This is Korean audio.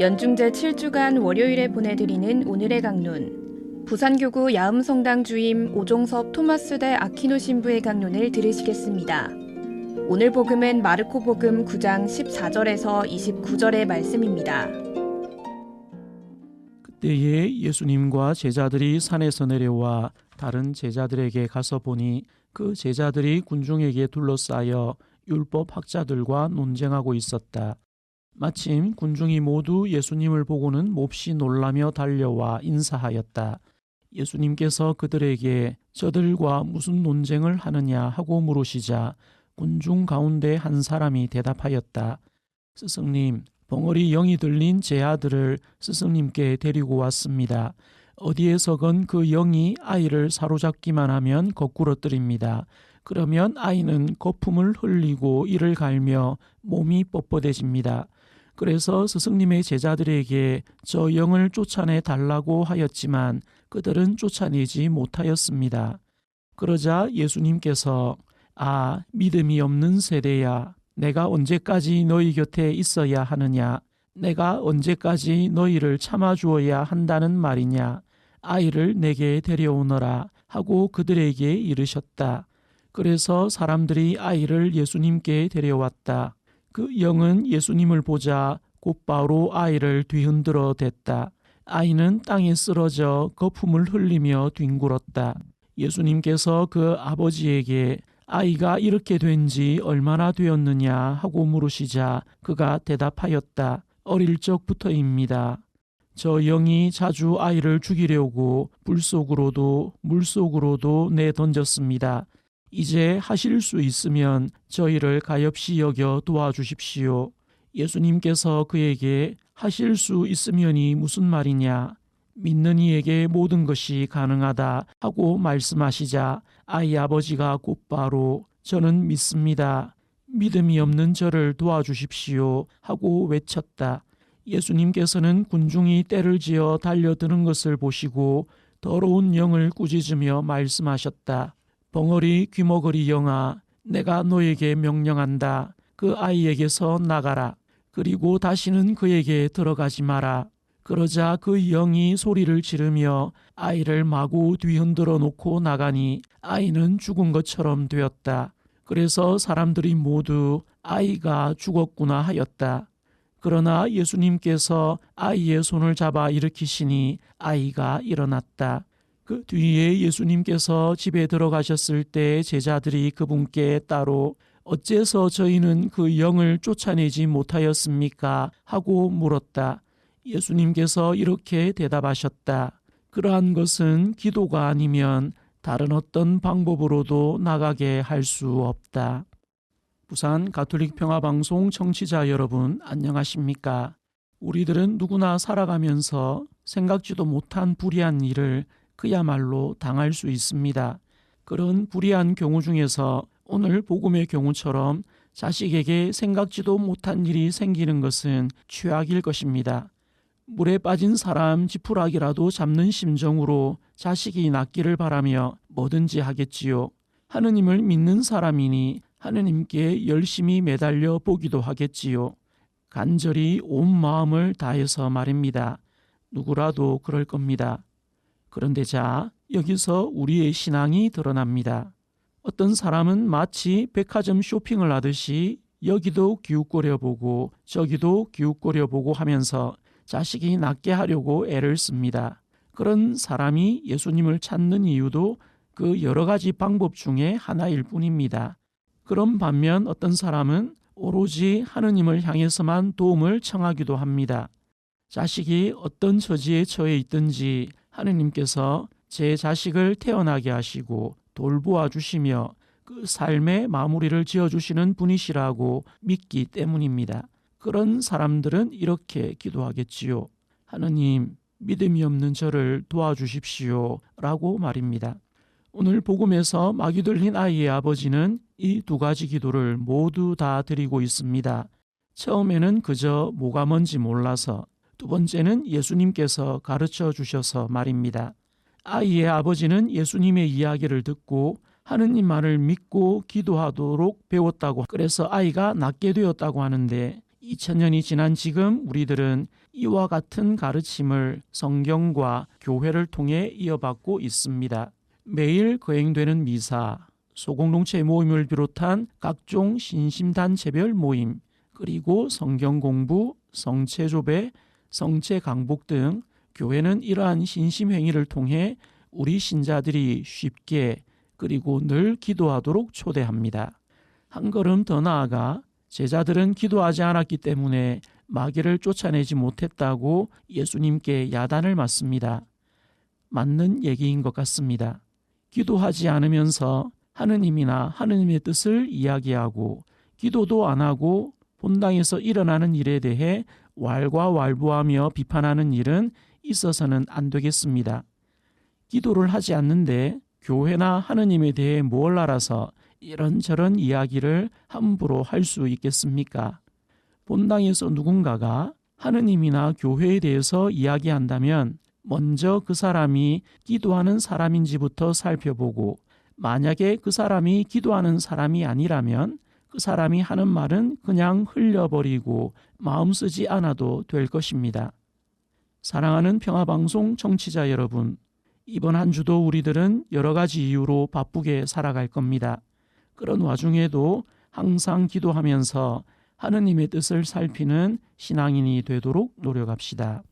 연중 제7주간 월요일에 보내드리는 오늘의 강론, 부산교구 야음성당 주임 오종섭 토마스대 아퀴노 신부의 강론을 들으시겠습니다. 오늘 복음은 마르코 복음 9장 14절에서 29절의 말씀입니다. 그때에 예수님과 제자들이 산에서 내려와 다른 제자들에게 가서 보니 그 제자들이 군중에게 둘러싸여 율법 학자들과 논쟁하고 있었다. 마침 군중이 모두 예수님을 보고는 몹시 놀라며 달려와 인사하였다. 예수님께서 그들에게 저들과 무슨 논쟁을 하느냐 하고 물으시자 군중 가운데 한 사람이 대답하였다. 스승님, 벙어리 영이 들린 제 아들을 스승님께 데리고 왔습니다. 어디에서건 그 영이 아이를 사로잡기만 하면 거꾸러뜨립니다. 그러면 아이는 거품을 흘리고 이를 갈며 몸이 뻣뻣해집니다. 그래서 스승님의 제자들에게 저 영을 쫓아내 달라고 하였지만 그들은 쫓아내지 못하였습니다. 그러자 예수님께서 믿음이 없는 세대야, 내가 언제까지 너희 곁에 있어야 하느냐? 내가 언제까지 너희를 참아주어야 한다는 말이냐? 아이를 내게 데려오너라 하고 그들에게 이르셨다. 그래서 사람들이 아이를 예수님께 데려왔다. 그 영은 예수님을 보자 곧바로 아이를 뒤흔들어 댔다. 아이는 땅에 쓰러져 거품을 흘리며 뒹굴었다. 예수님께서 그 아버지에게 아이가 이렇게 된 지 얼마나 되었느냐 하고 물으시자 그가 대답하였다. 어릴 적부터입니다. 저 영이 자주 아이를 죽이려고 불 속으로도 물 속으로도 내던졌습니다. 이제 하실 수 있으면 저희를 가엾이 여겨 도와주십시오. 예수님께서 그에게 하실 수 있으면이 무슨 말이냐? 믿는 이에게 모든 것이 가능하다 하고 말씀하시자 아이 아버지가 곧바로 저는 믿습니다. 믿음이 없는 저를 도와주십시오 하고 외쳤다. 예수님께서는 군중이 떼를 지어 달려드는 것을 보시고 더러운 영을 꾸짖으며 말씀하셨다. 벙어리 귀머거리 영아, 내가 너에게 명령한다. 그 아이에게서 나가라. 그리고 다시는 그에게 들어가지 마라. 그러자 그 영이 소리를 지르며 아이를 마구 뒤흔들어 놓고 나가니 아이는 죽은 것처럼 되었다. 그래서 사람들이 모두 아이가 죽었구나 하였다. 그러나 예수님께서 아이의 손을 잡아 일으키시니 아이가 일어났다. 그 뒤에 예수님께서 집에 들어가셨을 때 제자들이 그분께 따로 어째서 저희는 그 영을 쫓아내지 못하였습니까? 하고 물었다. 예수님께서 이렇게 대답하셨다. 그러한 것은 기도가 아니면 다른 어떤 방법으로도 나가게 할 수 없다. 부산 가톨릭 평화방송 청취자 여러분 안녕하십니까? 우리들은 누구나 살아가면서 생각지도 못한 불의한 일을 그야말로 당할 수 있습니다. 그런 불의한 경우 중에서 오늘 복음의 경우처럼 자식에게 생각지도 못한 일이 생기는 것은 최악일 것입니다. 물에 빠진 사람 지푸라기라도 잡는 심정으로 자식이 낫기를 바라며 뭐든지 하겠지요. 하느님을 믿는 사람이니 하느님께 열심히 매달려 보기도 하겠지요. 간절히 온 마음을 다해서 말입니다. 누구라도 그럴 겁니다. 그런데 여기서 우리의 신앙이 드러납니다. 어떤 사람은 마치 백화점 쇼핑을 하듯이 여기도 기웃거려보고 저기도 기웃거려보고 하면서 자식이 낫게 하려고 애를 씁니다. 그런 사람이 예수님을 찾는 이유도 그 여러 가지 방법 중에 하나일 뿐입니다. 그런 반면 어떤 사람은 오로지 하느님을 향해서만 도움을 청하기도 합니다. 자식이 어떤 처지에 처해 있든지 하느님께서 제 자식을 태어나게 하시고 돌보아 주시며 그 삶의 마무리를 지어주시는 분이시라고 믿기 때문입니다. 그런 사람들은 이렇게 기도하겠지요. 하느님, 믿음이 없는 저를 도와주십시오 라고 말입니다. 오늘 복음에서 마귀 들린 아이의 아버지는 이 두 가지 기도를 모두 다 드리고 있습니다. 처음에는 그저 뭐가 뭔지 몰라서, 두 번째는 예수님께서 가르쳐 주셔서 말입니다. 아이의 아버지는 예수님의 이야기를 듣고 하느님만을 믿고 기도하도록 배웠다고, 그래서 아이가 낫게 되었다고 하는데 2000년이 지난 지금 우리들은 이와 같은 가르침을 성경과 교회를 통해 이어받고 있습니다. 매일 거행되는 미사, 소공동체 모임을 비롯한 각종 신심단체별 모임, 그리고 성경 공부, 성체조배, 성체 강복 등 교회는 이러한 신심행위를 통해 우리 신자들이 쉽게 그리고 늘 기도하도록 초대합니다. 한 걸음 더 나아가 제자들은 기도하지 않았기 때문에 마귀를 쫓아내지 못했다고 예수님께 야단을 맞습니다. 맞는 얘기인 것 같습니다. 기도하지 않으면서 하느님이나 하느님의 뜻을 이야기하고 기도도 안 하고 본당에서 일어나는 일에 대해 왈가왈부하며 비판하는 일은 있어서는 안 되겠습니다. 기도를 하지 않는데 교회나 하느님에 대해 뭘 알아서 이런저런 이야기를 함부로 할 수 있겠습니까? 본당에서 누군가가 하느님이나 교회에 대해서 이야기한다면 먼저 그 사람이 기도하는 사람인지부터 살펴보고 만약에 그 사람이 기도하는 사람이 아니라면 그 사람이 하는 말은 그냥 흘려버리고 마음 쓰지 않아도 될 것입니다. 사랑하는 평화방송 청취자 여러분, 이번 한 주도 우리들은 여러 가지 이유로 바쁘게 살아갈 겁니다. 그런 와중에도 항상 기도하면서 하느님의 뜻을 살피는 신앙인이 되도록 노력합시다.